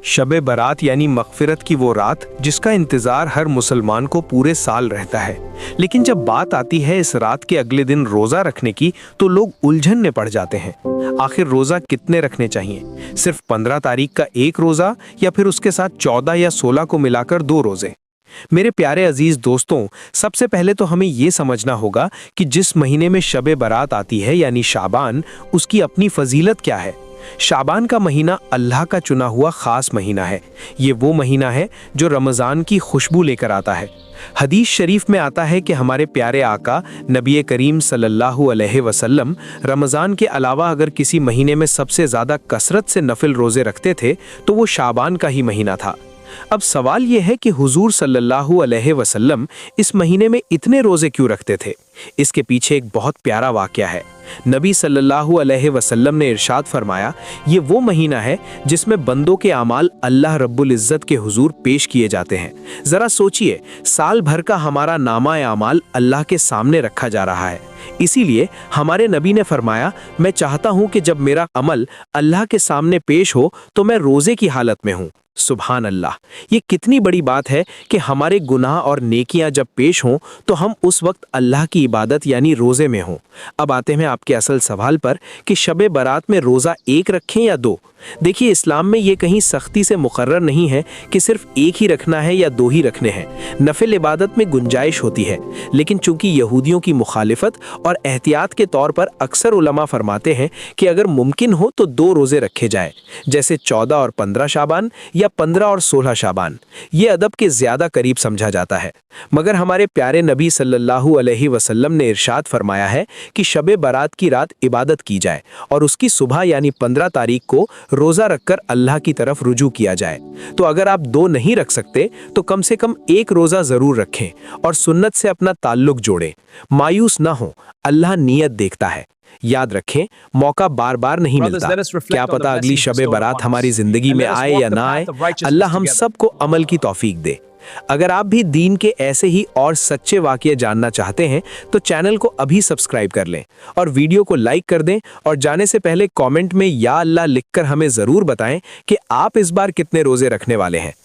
शब बारात यानी मगफिरत की वो रात जिसका इंतज़ार हर मुसलमान को पूरे साल रहता है। लेकिन जब बात आती है इस रात के अगले दिन रोज़ा रखने की तो लोग उलझन में पड़ जाते हैं। आखिर रोज़ा कितने रखने चाहिए? सिर्फ 15 तारीख का एक रोज़ा या फिर उसके साथ 14 या 16 को मिलाकर 2 रोज़े? मेरे प्यारे अजीज दोस्तों, सबसे पहले तो हमें ये समझना होगा कि जिस महीने में शब बारात आती है यानी शाबान, उसकी अपनी फजीलत क्या है। शाबान का महीना अल्लाह का चुना हुआ खास महीना है। ये वो महीना है जो रमज़ान की खुशबू लेकर आता है। हदीस शरीफ में आता है कि हमारे प्यारे आका नबी करीम सल्लल्लाहु अलैहि वसल्लम रमज़ान के अलावा अगर किसी महीने में सबसे ज़्यादा कसरत से नफिल रोज़े रखते थे तो वो शाबान का ही महीना था। अब सवाल यह है कि हुजूर सल्लल्लाहु अलैहि वसल्लम इस महीने में इतने रोज़े क्यों रखते थे? इसके पीछे एक बहुत प्यारा वाक़या है। नबी सल्लल्लाहु अलैहि वसल्लम ने इरशाद फरमाया, ये वो महीना है जिसमें बंदों के अमाल अल्लाह रब्बुल इज़्ज़त के हुजूर पेश किए जाते हैं। ज़रा सोचिए, साल भर का हमारा नामा अमाल अल्लाह के सामने रखा जा रहा है। इसीलिए हमारे नबी ने फरमाया, मैं चाहता हूँ कि जब मेरा अमल अल्लाह के सामने पेश हो तो मैं रोज़े की हालत में हूँ। सुभान अल्लाह, ये कितनी बड़ी बात है कि हमारे गुनाह और नेकियां जब पेश हों तो हम उस वक्त अल्लाह की इबादत यानी रोज़े में हों। अब आते हैं आपके असल सवाल पर कि शब बारात में रोज़ा एक रखें या 2। देखिए, इस्लाम में ये कहीं सख्ती से मुकर्रर नहीं है कि सिर्फ एक ही रखना है या 2 ही रखने हैं। नफिल इबादत में गुंजाइश होती है, लेकिन चूंकि यहूदियों की मुखालिफत और एहतियात के तौर पर अक्सर उलमा फरमाते हैं कि अगर मुमकिन हो तो 2 रोज़े रखे जाए, जैसे 14 और 15 शाबान या 15 और 16 शाबान। ये अदब के ज़्यादा करीब समझा जाता है। मगर हमारे प्यारे नबी सल्लल्लाहु अलैहि वसल्लम ने इरशाद फरमाया है कि शब बारात की रात इबादत की जाए और उसकी सुबह यानी 15 तारीख को रोज़ा रखकर अल्लाह की तरफ रुजू किया जाए। तो अगर आप 2 नहीं रख सकते तो कम से कम 1 रोज़ा ज़रूर रखें और सुन्नत से अपना ताल्लुक जोड़ें। मायूस ना हो, अल्लाह नीयत देखता है। याद रखें, मौका बार बार नहीं मिलता। क्या पता अगली शब बारात हमारी जिंदगी में आए या ना आए। अल्लाह हम सबको अमल की तौफीक दे। अगर आप भी दीन के ऐसे ही और सच्चे वाक़ये जानना चाहते हैं तो चैनल को अभी सब्सक्राइब कर लें और वीडियो को लाइक कर दें, और जाने से पहले कमेंट में या अल्लाह लिखकर हमें ज़रूर बताएं कि आप इस बार कितने रोज़े रखने वाले हैं।